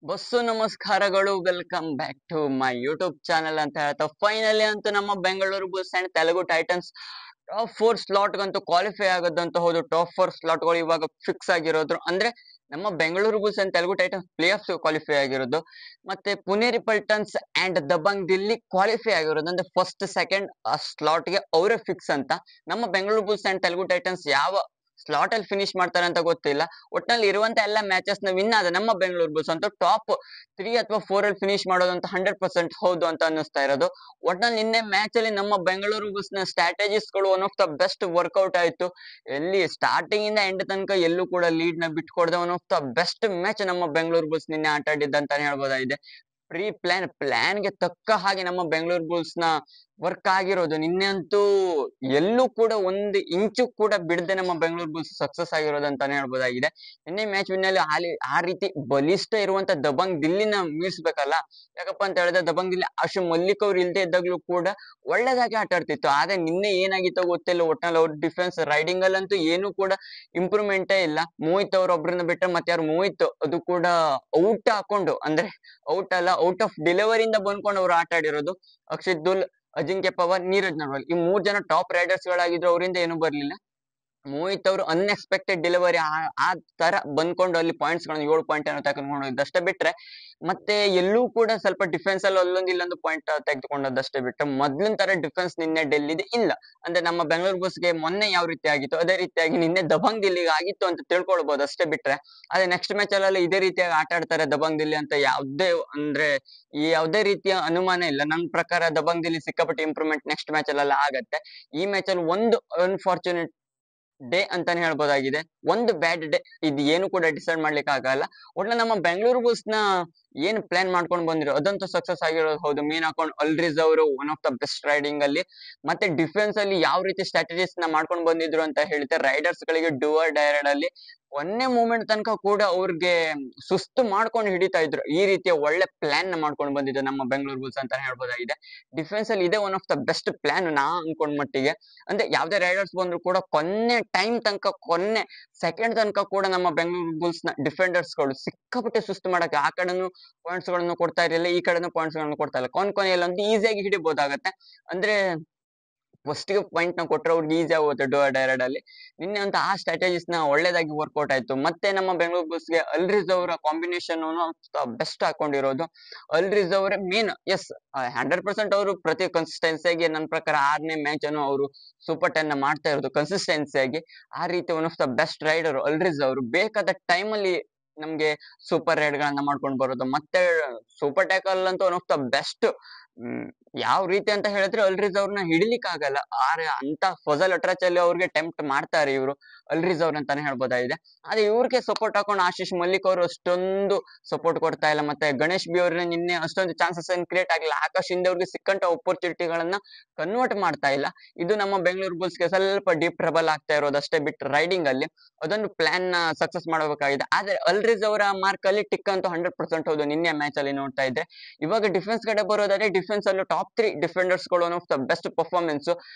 Bus ನಮಸ್ಕಾರಗಳು. Welcome back to my YouTube channel ಅಂತ ಹೇಳ್ತಾ ಫೈನಲಿ ಅಂತೂ ನಮ್ಮ Bengaluru Bulls and Telugu Titans top 4 slot ಗಂತೂ ಕ್ವಾಲಿಫೈ ಆಗೋದಂತ ಹೌದು. ಟಾಪ್ 4 ಸ್ಲಾಟ್ ಗಳು ಇವಾಗ ಫಿಕ್ಸ್ ಆಗಿರೋದು ಅಂದ್ರೆ ನಮ್ಮ Bengaluru Bulls and Telugu Titans play of qualify ಆಗಿರೋದು. ಮತ್ತೆ ಪುಣೆ ರಿಪಲ್ಟನ್ಸ್ ಅಂಡ್ ದಬಂಗ್ ದಿಲ್ಲಿ ಕ್ವಾಲಿಫೈ ಆಗಿರೋದು. ಅಂದ್ರೆ ಫಸ್ಟ್ ಸೆಕೆಂಡ್ ಆ ಸ್ಲಾಟ್ ಗೆ ಅವರೇ ಫಿಕ್ಸ್ ಅಂತ. ನಮ್ಮ Bengaluru Bulls and Telugu Titans ಯಾವ ಸ್ಲಾಟ್ ಅಲ್ಲಿ ಫಿನಿಶ್ ಮಾಡ್ತಾರೆ ಅಂತ ಗೊತ್ತಿಲ್ಲ. ಒಟ್ನಲ್ಲಿ ಇರುವಂತ ಎಲ್ಲ ಮ್ಯಾಚಸ್ ನ ವಿನ್ ಆದ ನಮ್ಮ ಬೆಂಗಳೂರು ಬುಲ್ಸ್ ಅಂತೂ ಟಾಪ್ 3 ಅಥವಾ 4 ಅಲ್ಲಿ ಫಿನಿಶ್ ಮಾಡೋದಂತ 100% ಹೌದು ಅಂತ ಅನ್ನಿಸ್ತಾ ಇರೋದು. ಒಟ್ನಲ್ಲಿ ನಿನ್ನೆ ಮ್ಯಾಚ್ ಅಲ್ಲಿ ನಮ್ಮ ಬೆಂಗಳೂರು ಬುಲ್ಸ್ ನ ಸ್ಟ್ರಾಟಜಿಸ್ ಗಳು one of the best workout ಆಯ್ತು. ಎಲ್ಲಿ ಸ್ಟಾರ್ಟಿಂಗ್ ಇಂದ ಎಂಡ್ ತನಕ ಎಲ್ಲೂ ಕೂಡ ಲೀಡ್ ನ ಬಿಟ್ಕೊಡದೆ one of the best match ನಮ್ಮ ಬೆಂಗಳೂರು ಬುಲ್ಸ್ ನಿನ್ನೆ ಆಟ ಆಡಿದ್ದಂತಾನೆ ಹೇಳ್ಬೋದಾಗಿದೆ. ಪ್ಲಾನ್ ಗೆ ತಕ್ಕ ಹಾಗೆ ನಮ್ಮ ಬೆಂಗಳೂರು ಬುಲ್ಸ್ ನ ವರ್ಕ್ ಆಗಿರೋದು. ನಿನ್ನೆ ಅಂತೂ ಎಲ್ಲೂ ಕೂಡ ಒಂದು ಇಂಚು ಕೂಡ ಬಿಡದೆ ನಮ್ಮ ಬೆಂಗಳೂರು ಬುಲ್ಸ್ ಸಕ್ಸಸ್ ಆಗಿರೋದು ಅಂತಾನೆ ಹೇಳ್ಬೋದಾಗಿದೆ. ನಿನ್ನೆ ಮ್ಯಾಚ್ ವಿನ್ನಲ್ಲಿ ಆ ರೀತಿ ಬಲಿಷ್ಠ ಇರುವಂತ ದಬಂಗ್ ದಿಲ್ಲಿನ ಮೀರ್ಸ್ಬೇಕಲ್ಲ. ಯಾಕಪ್ಪ ಅಂತ ಹೇಳಿದ್ರೆ ದಬಂಗ್ ದಿಲ್ಲಿ ಆಶು ಮಲ್ಲಿಕ್ ಅವ್ರು ಇಲ್ದೇ ಇದ್ದಾಗ್ಲೂ ಕೂಡ ಒಳ್ಳೆದಾಗಿ ಆಟ ಆಡ್ತಿತ್ತು. ಆದ್ರೆ ನಿನ್ನೆ ಏನಾಗಿತ್ತೋ ಗೊತ್ತಿಲ್ಲ. ಒಟ್ನಲ್ಲಿ ಅವ್ರ ಡಿಫೆನ್ಸ್ ರೈಡಿಂಗ್ ಅಲ್ಲಂತೂ ಏನು ಕೂಡ ಇಂಪ್ರೂವ್ಮೆಂಟೇ ಇಲ್ಲ. ಮೋಹಿತ್ ಅವ್ರ ಒಬ್ರನ್ನ ಬಿಟ್ಟರೆ ಮತ್ತೆ ಯಾರು ಮೋಹಿತ್ ಅದು ಕೂಡ ಔಟ್ ಹಾಕೊಂಡು ಅಂದ್ರೆ ಔಟ್ ಅಲ್ಲ, ಔಟ್ ಆಫ್ ಡೆಲಿವರಿಯಿಂದ ಬಂದ್ಕೊಂಡು ಅವ್ರು ಆಟ ಆಡಿರೋದು. ಅಕ್ಷಿತ್ ದುಲ್, ಅಜಿಂಕ್ಯ ಪವರ್, ನೀರಜ್ ನರ್ವಾಲ್ ಈ 3 ಜನ ಟಾಪ್ ರೈಡರ್ಸ್ ಗಳಾಗಿದ್ರು. ಅವರಿಂದ ಏನು ಬರ್ಲಿಲ್ಲ. ಮೋಹಿತ್ ಅವರು ಅನ್ಎಕ್ಸ್ಪೆಕ್ಟೆಡ್ ಡೆಲಿವರಿ ಆ ತರ ಬಂದ್ಕೊಂಡು ಅಲ್ಲಿ ಪಾಯಿಂಟ್ಸ್ ಗಳನ್ನ 7 ಪಾಯಿಂಟ್ ಏನೋ ತೆಗೆದುಕೊಂಡಷ್ಟೇ ಬಿಟ್ರೆ ಮತ್ತೆ ಎಲ್ಲೂ ಕೂಡ ಸ್ವಲ್ಪ ಡಿಫೆನ್ಸ್ ಅಲ್ಲಿ ಅಲ್ಲೊಂದು ಇಲ್ಲೊಂದು ಪಾಯಿಂಟ್ ತೆಗೆದುಕೊಂಡದಷ್ಟೇ ಬಿಟ್ರೆ ಮೊದ್ಲಿನ ತರ ಡಿಫೆನ್ಸ್ ನಿನ್ನೆ ಡೆಲ್ಲಿದೆ ಇಲ್ಲ. ಅಂದ್ರೆ ನಮ್ಮ ಬೆಂಗಳೂರು ಬಸ್ಗೆ ಮೊನ್ನೆ ಯಾವ ರೀತಿ ಆಗಿತ್ತು ಅದೇ ರೀತಿಯಾಗಿ ನಿನ್ನೆ ದಬಂಗ್ ದಿಲ್ಲಿಗೆ ಆಗಿತ್ತು ಅಂತ ತಿಳ್ಕೊಳ್ಬಹುದು ಅಷ್ಟೇ ಬಿಟ್ರೆ. ಅದೇ ನೆಕ್ಸ್ಟ್ ಮ್ಯಾಚ್ ಅಲ್ಲೆಲ್ಲ ಇದೇ ರೀತಿಯಾಗಿ ಆಟ ಆಡ್ತಾರೆ ದಬಂಗ್ ದಿಲ್ಲಿ ಅಂತ ಯಾವುದೇ ರೀತಿಯ ಅನುಮಾನ ಇಲ್ಲ. ನನ್ನ ಪ್ರಕಾರ ದಬಂಗ್ ದಿಲ್ಲಿ ಸಿಕ್ಕಾಪಟ್ಟೆ ಇಂಪ್ರೂವ್ಮೆಂಟ್ ನೆಕ್ಸ್ಟ್ ಮ್ಯಾಚ್ ಅಲ್ಲೆಲ್ಲ ಆಗತ್ತೆ. ಈ ಮ್ಯಾಚ್ ಅಲ್ಲಿ ಒಂದು ಅನ್ಫಾರ್ಚುನೇಟ್ ಡೇ ಅಂತಾನೆ ಹೇಳ್ಬೋದಾಗಿದೆ. ಒಂದು ಬ್ಯಾಡ್ ಡೇ ಇದು ಏನು ಕೂಡ ಡಿಸೈಡ್ ಮಾಡ್ಲಿಕ್ಕೆ ಆಗಲ್ಲ. ಒಟ್ನ ನಮ್ಮ ಬೆಂಗಳೂರು ಬುಲ್ಸ್ ನ ಏನ್ ಪ್ಲಾನ್ ಮಾಡ್ಕೊಂಡು ಬಂದಿರೋ ಅದಂತೂ ಸಕ್ಸಸ್ ಆಗಿರೋದು ಹೌದು. ಮೇನ್ ಅಕೌಂಟ್ ಅಲ್ರಿಸ್ ಅವರು one of the best riding ಅಲ್ಲಿ ಮತ್ತೆ ಡಿಫೆನ್ಸ್ ಅಲ್ಲಿ ಯಾವ ರೀತಿ ಸ್ಟ್ರಾಟಜೀಸ್ ನ ಮಾಡ್ಕೊಂಡು ಬಂದಿದ್ರು ಅಂತ ಹೇಳಿದ್ರೆ ರೈಡರ್ಸ್ ಗಳಿಗೆ ಡೂವರ್ ಡೈರೆಡ್ ಅಲ್ಲಿ ಒಂದೇ ಮೂಮೆಂಟ್ ತನಕ ಕೂಡ ಅವ್ರಿಗೆ ಸುಸ್ತು ಮಾಡ್ಕೊಂಡು ಹಿಡಿತಾ ಇದ್ರು. ಈ ರೀತಿಯ ಒಳ್ಳೆ ಪ್ಲಾನ್ ನ ಮಾಡ್ಕೊಂಡು ಬಂದಿದ್ದು ನಮ್ಮ ಬೆಂಗಳೂರು ಬುಲ್ಸ್ ಅಂತ ಹೇಳ್ಬೋದಾಗಿದೆ. ಡಿಫೆನ್ಸ್ ಅಲ್ಲಿ ಇದೆ one of the best plan ನಾ ಅನ್ಕೊಂಡ್ ಮಟ್ಟಿಗೆ. ಅಂದ್ರೆ ಯಾವ್ದೇ ರೈಡರ್ಸ್ ಬಂದ್ರು ಕೂಡ ಕೊನೆ ಸೆಕೆಂಡ್ ತನಕ ಕೂಡ ನಮ್ಮ ಬೆಂಗಳೂರು ಬುಲ್ಸ್ ನ ಡಿಫೆಂಡರ್ಸ್ ಗಳು ಸಿಕ್ಕಾಪಟ್ಟೆ ಸುಸ್ತು ಮಾಡಕ್ಕೆ ಆ ಕಡೆನು ಪಾಯಿಂಟ್ಸ್ ಗಳನ್ನು ಕೊಡ್ತಾ ಇರಲಿಲ್ಲ, ಈ ಕಡೆನೂ ಪಾಯಿಂಟ್ಸ್ ಗಳನ್ನು ಕೊಡ್ತಾ ಇಲ್ಲ. ಕೊನೆಯಲ್ಲಂತೂ ಈಸಿಯಾಗಿ ಹಿಡಿಬಹುದಾಗತ್ತೆ. ಅಂದ್ರೆ ಫಸ್ಟ್ ಗೆ ಪಾಯಿಂಟ್ ನ ಕೊಟ್ರೆ ಅವ್ರಿಗೆ ಈಸಿ ಆಗುತ್ತೆ ಡೋರ್ ಡೈರೆಡ್ ಅಲ್ಲಿ. ನಿನ್ನೆ ಅಂತ ಆ ಸ್ಟ್ರಾಟಜೀಸ್ ನ ಒಳ್ಳೇದಾಗಿ ವರ್ಕೌಟ್ ಆಯ್ತು. ಮತ್ತೆ ನಮ್ಮ ಬೆಂಗಳೂರು ಬುಲ್ಸ್ ಗೆ ಅಲ್ರಿಸ್ ಅವರ ಕಾಂಬಿನೇಷನ್ ಬೆಸ್ಟ್ ಹಾಕೊಂಡಿರೋದು. ಅಲ್ರಿಸ್ ಅವರೇ ಮೇನ್. ಎಸ್, 100% ಅವರು ಪ್ರತಿ ಕನ್ಸಿಸ್ಟೆನ್ಸಿಯಾಗಿ ನನ್ನ ಪ್ರಕಾರ 6ನೇ ಮ್ಯಾಚ್ ಅನ್ನು ಅವರು ಸೂಪರ್ 10 ನ ಮಾಡ್ತಾ ಇರೋದು ಕನ್ಸಿಸ್ಟೆನ್ಸಿಯಾಗಿ. ಆ ರೀತಿ one of the best raider ಅಲ್ರಿಸ್ ಅವರು. ಬೇಕಾದ ಟೈಮ್ ಅಲ್ಲಿ ನಮ್ಗೆ ಸೂಪರ್ ರೈಡ್ ಗಳನ್ನ ಮಾಡ್ಕೊಂಡು ಬರೋದು. ಮತ್ತೆ ಸೂಪರ್ ಟ್ಯಾಕಲ್ ಅಂತೂ ಒನ್ ಆಫ್ ದ ಬೆಸ್ಟ್. ಯಾವ ರೀತಿ ಅಂತ ಹೇಳಿದ್ರೆ ಅಲ್ರಿಸ್ ಅವ್ರನ್ನ ಹಿಡಿಲಿಕ್ಕೆ ಆಗಲ್ಲ. ಆದ್ರೆ ಅಂತ ಫಜಲ್ ಅಟ್ರಾಚ್ ಅಲ್ಲಿ ಅವ್ರಿಗೆ ಟೆಂಪ್ಟ್ ಮಾಡ್ತಾರೆ ಇವರು ಅಲ್ರಿಸ್ ಅವ್ರ ಅಂತಾನೆ ಹೇಳ್ಬೋದಾಗಿದೆ. ಆದ್ರೆ ಇವ್ರಿಗೆ ಸಪೋರ್ಟ್ ಹಾಕೊಂಡು ಆಶೀಶ್ ಮಲ್ಲಿಕ್ ಅವರು ಅಷ್ಟೊಂದು ಸಪೋರ್ಟ್ ಕೊಡ್ತಾ ಇಲ್ಲ. ಮತ್ತೆ ಗಣೇಶ್ ಬಿ ಅವ್ರಿಗೆ ನಿನ್ನೆ ಅಷ್ಟೊಂದು ಚಾನ್ಸಸ್ ಏನ್ ಕ್ರಿಯೇಟ್ ಆಗಿಲ್ಲ. ಆಕಾಶ್ ಹಿಂದೆ ಅವ್ರಿಗೆ ಸಿಕ್ಕಂತ ಅಪರ್ಚುನಿಟಿಗಳನ್ನ ಕನ್ವರ್ಟ್ ಮಾಡ್ತಾ ಇಲ್ಲ. ಇದು ನಮ್ಮ ಬೆಂಗಳೂರು ಬುಲ್ಸ್ ಗೆ ಸ್ವಲ್ಪ ಡೀಪ್ ಟ್ರಬಲ್ ಆಗ್ತಾ ಇರೋದು ಅಷ್ಟೇ ಬಿಟ್ಟು ರೈಡಿಂಗ್ ಅಲ್ಲಿ ಅದೊಂದು ಪ್ಲಾನ್ ನ ಸಕ್ಸಸ್ ಮಾಡಬೇಕಾಗಿದೆ. ಆದ್ರೆ ಅಲ್ರಿಸ್ ಅವರ ಮಾರ್ಕ್ ಅಲ್ಲಿ ಟಿಕ್ ಅಂತೂ 100% ಹೌದು ನಿನ್ನೆ ಮ್ಯಾಚ್ ಅಲ್ಲಿ ನೋಡ್ತಾ ಇದ್ರೆ. ಇವಾಗ ಡಿಫೆನ್ಸ್ ಕಡೆ ಬರೋದಾದ್ರೆ ಡಿಫೆನ್ಸ್ ಅಲ್ಲೂ ಟಾಪ್ 3 ಡಿಫೆಂಡರ್ಸ್ ಗಳು one of the best performance.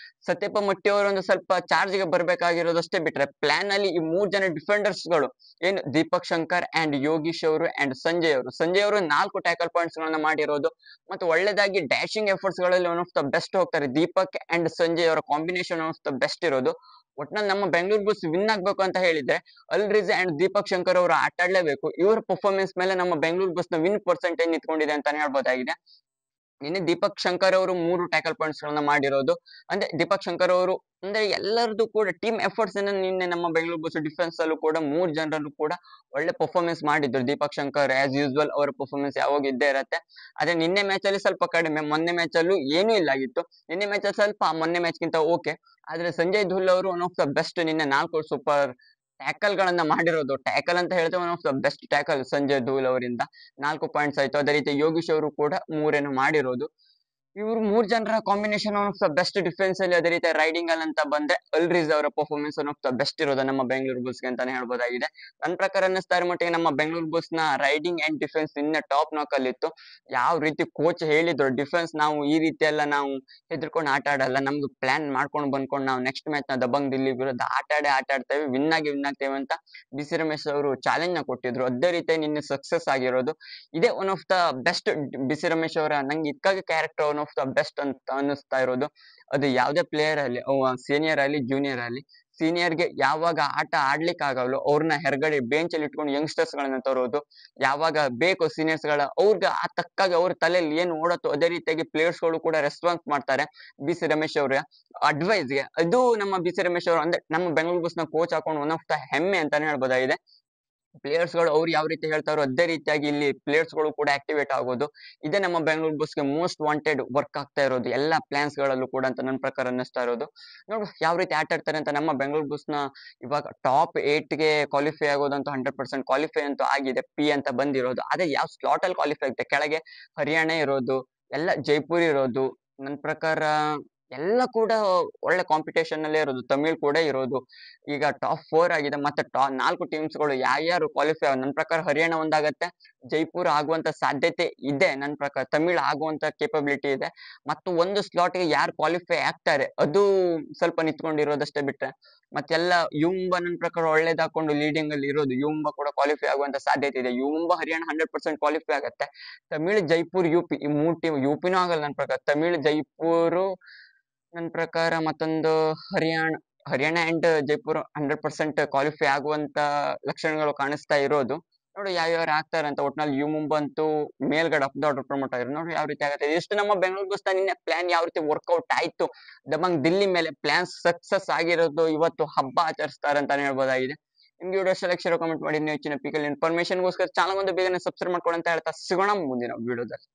Satyappa ಮಟ್ಟಿ ಅವರು ಒಂದು ಸ್ವಲ್ಪ ಚಾರ್ಜ್ ಗೆ ಬರ್ಬೇಕಾಗಿರೋದಷ್ಟೇ ಬಿಟ್ರೆ ಪ್ಲಾನ್ ಅಲ್ಲಿ ಈ 3 ಜನ ಡಿಫೆಂಡರ್ಸ್ ಗಳು ಏನು ದೀಪಕ್ ಶಂಕರ್ ಅಂಡ್ ಯೋಗೀಶ್ ಅವರು ಅಂಡ್ ಸಂಜಯ್ ಅವರು 4 ಟ್ಯಾಕಲ್ ಪಾಯಿಂಟ್ಸ್ ಗಳನ್ನ ಮಾಡಿರೋದು. ಮತ್ತೆ ಒಳ್ಳೆದಾಗಿ ಡ್ಯಾಶಿಂಗ್ ಎಫರ್ಟ್ಸ್ ಗಳಲ್ಲಿ ಒನ್ ಆಫ್ ದ ಬೆಸ್ಟ್ ಹೋಗ್ತಾರೆ. ದೀಪಕ್ ಅಂಡ್ ಸಂಜಯ್ ಅವರ combination one of the best ಇರೋದು. ಒಟ್ನಲ್ಲಿ ನಮ್ಮ ಬೆಂಗಳೂರು ಬುಲ್ಸ್ ವಿನ್ ಆಗ್ಬೇಕು ಅಂತ ಹೇಳಿದ್ರೆ ಅಲ್ರಿಸ್ ಅಂಡ್ ದೀಪಕ್ ಶಂಕರ್ ಅವರು ಆಟ ಆಡ್ಲೇಬೇಕು. ಇವರ ಪರ್ಫಾರ್ಮೆನ್ಸ್ ಮೇಲೆ ನಮ್ಮ ಬೆಂಗಳೂರು ಬುಲ್ಸ್ ನ ವಿನ್ ಪರ್ಸೆಂಟೇಜ್ ನಿಂತ್ಕೊಂಡಿದೆ ಅಂತಾನೆ ಹೇಳ್ಬೋದಾಗಿದೆ. ನಿನ್ನೆ ದೀಪಕ್ ಶಂಕರ್ ಅವರು 3 ಟ್ಯಾಕಲ್ ಪಾಯಿಂಟ್ಸ್ ಗಳನ್ನ ಮಾಡಿರೋದು. ಅಂದ್ರೆ ದೀಪಕ್ ಶಂಕರ್ ಅವರು ಅಂದ್ರೆ ಎಲ್ಲರದು ಕೂಡ ಟೀಮ್ ಎಫರ್ಟ್ಸ್ ನಿನ್ನೆ ನಮ್ಮ ಬೆಂಗಳೂರು ಬುಲ್ಸ್ ಡಿಫೆನ್ಸ್ ಅಲ್ಲೂ ಕೂಡ 3 ಜನರಲ್ಲೂ ಕೂಡ ಒಳ್ಳೆ ಪರ್ಫಾರ್ಮೆನ್ಸ್ ಮಾಡಿದ್ರು. ದೀಪಕ್ ಶಂಕರ್ ಆಸ್ ಯೂಸ್ವಲ್ ಅವರ ಪರ್ಫಾರ್ಮೆನ್ಸ್ ಯಾವಾಗ ಇದ್ದೇ ಇರತ್ತೆ. ಆದ್ರೆ ನಿನ್ನೆ ಮ್ಯಾಚ್ ಅಲ್ಲಿ ಸ್ವಲ್ಪ ಕಡಿಮೆ, ಮೊನ್ನೆ ಮ್ಯಾಚ್ ಅಲ್ಲೂ ಏನೂ ಇಲ್ಲ ಆಗಿತ್ತು. ನಿನ್ನೆ ಮ್ಯಾಚ್ ಅಲ್ಲಿ ಸ್ವಲ್ಪ ಮೊನ್ನೆ ಮ್ಯಾಚ್ ಗಿಂತ ಓಕೆ. ಆದ್ರೆ ಸಂಜಯ್ ಧುಲ್ ಅವರು ಒನ್ ಆಫ್ ದ ಬೆಸ್ಟ್ ನಿನ್ನೆ 4 ಸೂಪರ್ ಟ್ಯಾಕಲ್ ಗಳನ್ನ ಮಾಡಿರೋದು. ಟ್ಯಾಕಲ್ ಅಂತ ಹೇಳಿದ್ರೆ one of the best tackle Sanjay Dhull ಅವರಿಂದ 4 ಪಾಯಿಂಟ್ಸ್ ಆಯ್ತು. ಅದೇ ರೀತಿ ಯೋಗೀಶ್ ಅವರು ಕೂಡ 3 ಮಾಡಿರೋದು. ಇವ್ರು 3 ಜನರ combination one of the best defence ಅಲ್ಲಿ ಅದೇ ರೀತಿ ರೈಡಿಂಗ್ ಅಲ್ಲಿ ಅಂತ ಬಂದ್ರೆ ಅಲ್ರಿಸ್ ಅವರ performance one of the best ಇರೋದು ನಮ್ಮ ಬೆಂಗಳೂರು ಬುಲ್ಸ್ ಗೆ ಅಂತಾನೆ ಹೇಳ್ಬೋದಾಗಿದೆ. ನನ್ನ ಪ್ರಕಾರ ಅನ್ನಿಸ್ತಾ ಇರೋ ಮಟ್ಟಿಗೆ ನಮ್ಮ ಬೆಂಗಳೂರು ಬುಲ್ಸ್ ನ ರೈಡಿಂಗ್ ಅಂಡ್ ಡಿಫೆನ್ಸ್ ನಿನ್ನೆ ಟಾಪ್ ನಾಕ್ ಅಲ್ಲಿ ಇತ್ತು. ಯಾವ ರೀತಿ ಕೋಚ್ ಹೇಳಿದ್ರು ಡಿಫೆನ್ಸ್ ನಾವು ಈ ರೀತಿ ಎಲ್ಲ ನಾವು ಹೆದರ್ಕೊಂಡು ಆಟ ಆಡಲ್ಲ, ನಮ್ದು ಪ್ಲಾನ್ ಮಾಡ್ಕೊಂಡು ಬಂದ್ಕೊಂಡು ನಾವು ನೆಕ್ಸ್ಟ್ ಮ್ಯಾಚ್ ನ ದಬಂಗ್ ದಿಲ್ಲಿ ವಿರುದ್ಧ ಆಟ ಆಡ್ತೇವೆ, ವಿನ್ ಆಗ್ತೇವೆ ಅಂತ ಬಿ ಸಿ ರಮೇಶ್ ಅವರು ಚಾಲೆಂಜ್ ನ ಕೊಟ್ಟಿದ್ರು. ಅದೇ ರೀತಿ ನಿನ್ನೆ ಸಕ್ಸಸ್ ಆಗಿರೋದು ಇದೇ one of the best. B C Ramesh ಅವರ ನಂಗೆ ಇದಕ್ಕಾಗಿ character one of the best ಅಂತ ಅನ್ನಿಸ್ತಾ ಇರೋದು. ಅದು ಯಾವುದೇ ಪ್ಲೇಯರ್ ಅಲ್ಲಿ ಸೀನಿಯರ್ ಆಗಲಿ ಜೂನಿಯರ್ ಆಗಲಿ, ಸೀನಿಯರ್ಗೆ ಯಾವಾಗ ಆಟ ಆಡ್ಲಿಕ್ಕೆ ಆಗಲ್ಲ ಅವ್ರನ್ನ ಹೊರಗಡೆ ಬೆಂಚ್ ಅಲ್ಲಿ ಇಟ್ಕೊಂಡು ಯಂಗ್ಸ್ಟರ್ಸ್ ಗಳನ್ನ ತರೋದು, ಯಾವಾಗ ಬೇಕು ಸೀನಿಯರ್ಸ್ ಗಳ ಅವ್ರಿಗೆ ಆ ತಕ್ಕಾಗಿ ಅವ್ರ ತಲೆಯಲ್ಲಿ ಏನ್ ಓಡತ್ತೋ ಅದೇ ರೀತಿಯಾಗಿ ಪ್ಲೇಯರ್ಸ್ ಗಳು ಕೂಡ ರೆಸ್ಪಾನ್ಸ್ ಮಾಡ್ತಾರೆ ಬಿ ಸಿ ರಮೇಶ್ ಅವ್ರ ಅಡ್ವೈಸ್ಗೆ. ಅದು ನಮ್ಮ ಬಿ ಸಿ ರಮೇಶ್ ಅವರು ಅಂದ್ರೆ ನಮ್ಮ ಬೆಂಗಳೂರು ಬಸ್ ನ ಕೋಚ್ ಹಾಕೊಂಡು ಒನ್ ಆಫ್ ದ ಹೆಮ್ಮೆ ಅಂತಾನೆ ಹೇಳ್ಬೋದಾಗಿದೆ. ಪ್ಲೇಯರ್ಸ್ ಗಳು ಅವ್ರು ಯಾವ ರೀತಿ ಹೇಳ್ತಾರೋ ಅದೇ ರೀತಿಯಾಗಿ ಇಲ್ಲಿ ಪ್ಲೇಯರ್ಸ್ ಗಳು ಕೂಡ ಆಕ್ಟಿವೇಟ್ ಆಗೋದು, ಇದೇ ನಮ್ಮ ಬೆಂಗಳೂರು ಬಸ್ಗೆ ಮೋಸ್ಟ್ ವಾಂಟೆಡ್ ವರ್ಕ್ ಆಗ್ತಾ ಇರೋದು ಎಲ್ಲಾ ಪ್ಲಾನ್ಸ್ ಗಳಲ್ಲೂ ಕೂಡ ಅಂತ ನನ್ನ ಪ್ರಕಾರ ಅನ್ನಿಸ್ತಾ ಇರೋದು. ನೋಡು ಯಾವ ರೀತಿ ಆಟ ಆಡ್ತಾರೆ ಅಂತ. ನಮ್ಮ ಬೆಂಗಳೂರು ಬಸ್ ನ ಇವಾಗ ಟಾಪ್ 8 ಗೆ ಕ್ವಾಲಿಫೈ ಆಗೋದಂತೂ 100% ಕ್ವಾಲಿಫೈ ಅಂತೂ ಆಗಿದೆ, ಪಿ ಅಂತ ಬಂದಿರೋದು. ಅದೇ ಯಾವ ಸ್ಲಾಟ್ ಅಲ್ಲಿ ಕ್ವಾಲಿಫೈ ಆಗುತ್ತೆ, ಕೆಳಗೆ ಹರಿಯಾಣ ಇರೋದು, ಎಲ್ಲ ಜೈಪುರ್ ಇರೋದು, ನನ್ನ ಪ್ರಕಾರ ಎಲ್ಲ ಕೂಡ ಒಳ್ಳೆ ಕಾಂಪಿಟೇಷನ್ ಅಲ್ಲೇ ಇರೋದು, ತಮಿಳ್ ಕೂಡ ಇರೋದು. ಈಗ ಟಾಪ್ 4 ಆಗಿದೆ, ಮತ್ತೆ 4 ಟೀಮ್ಸ್ ಗಳು ಯಾರ್ಯಾರು ಕ್ವಾಲಿಫೈ ನನ್ನ ಪ್ರಕಾರ ಹರಿಯಾಣ ಒಂದಾಗತ್ತೆ, ಜೈಪುರ್ ಆಗುವಂತ ಸಾಧ್ಯತೆ ಇದೆ, ನನ್ನ ಪ್ರಕಾರ ತಮಿಳ್ ಆಗುವಂತ ಕೇಪಬಿಲಿಟಿ ಇದೆ. ಮತ್ತು ಒಂದು ಸ್ಲಾಟ್ ಗೆ ಯಾರು ಕ್ವಾಲಿಫೈ ಆಗ್ತಾರೆ ಅದು ಸ್ವಲ್ಪ ನಿಂತ್ಕೊಂಡಿರೋದಷ್ಟೇ ಬಿಟ್ರೆ ಮತ್ತೆಲ್ಲ ಯುಂಬ ನನ್ನ ಪ್ರಕಾರ ಒಳ್ಳೇದ್ ಹಾಕೊಂಡು ಲೀಡಿಂಗ್ ಅಲ್ಲಿ ಇರೋದು, ಯುಂಬ ಕೂಡ ಕ್ವಾಲಿಫೈ ಆಗುವಂತ ಸಾಧ್ಯತೆ ಇದೆ. ಯುಂಬ ಹರಿಯಾಣ 100% ಕ್ವಾಲಿಫೈ ಆಗತ್ತೆ. ತಮಿಳ್ ಜೈಪುರ್ ಯುಪಿ ಈ 3 ಟೀಮ್, ಯುಪಿನೂ ಆಗಲ್ಲ ನನ್ನ ಪ್ರಕಾರ, ತಮಿಳ್ ಜೈಪುರ್ ನನ್ನ ಪ್ರಕಾರ ಮತ್ತೊಂದು ಹರಿಯಾಣ ಅಂಡ್ ಜೈಪುರ್ 100% ಕ್ವಾಲಿಫೈ ಆಗುವಂತ ಲಕ್ಷಣಗಳು ಕಾಣಿಸ್ತಾ ಇರೋದು. ನೋಡು ಯಾವ್ಯಾರು ಆಗ್ತಾರೆ ಅಂತ. ಒಟ್ನಲ್ಲಿ ಯು ಮುಂಬಂತೂ ಮೇಲ್ಗಡೆ ಅಪ್ ದ ಆರ್ಡರ್ ಪ್ರಮೋಟ್ ಆಗಿರೋದು, ನೋಡಿ ಯಾವ ರೀತಿ ಆಗುತ್ತೆ. ಇಷ್ಟು ನಮ್ಮ ಬೆಂಗಳೂರು ಬಸ್ ನಿನ್ನೆ ಪ್ಲಾನ್ ಯಾವ ರೀತಿ ವರ್ಕೌಟ್ ಆಯ್ತು, ದಬಂಗ್ ದಿಲ್ಲಿ ಮೇಲೆ ಪ್ಲಾನ್ ಸಕ್ಸಸ್ ಆಗಿರೋದು, ಇವತ್ತು ಹಬ್ಬ ಆಚರಿಸ್ತಾರೆ ಅಂತಾನೆ ಹೇಳ್ಬೋದಾಗಿದೆ. ನಿಮ್ಗೆ ವಿಡಿಯೋ ಸೆಲೆಕ್ಷನ್ ಕಮೆಂಟ್ ಮಾಡಿ. ಹೆಚ್ಚಿನ ಪಿಕಲ್ ಇನ್ಫಾರ್ಮೇಶನ್ಗೋಸ್ಕರ ಚಾನಲ್ ಒಂದು ಬೇಗನೆ ಸಬ್ಸ್ಕ್ರೈಬ್ ಮಾಡ್ಕೊಳ್ಳಿ ಅಂತ ಹೇಳ್ತಾ ಸಿಗೋಣ ಮುಂದಿನ ವಿಡಿಯೋದಲ್ಲಿ.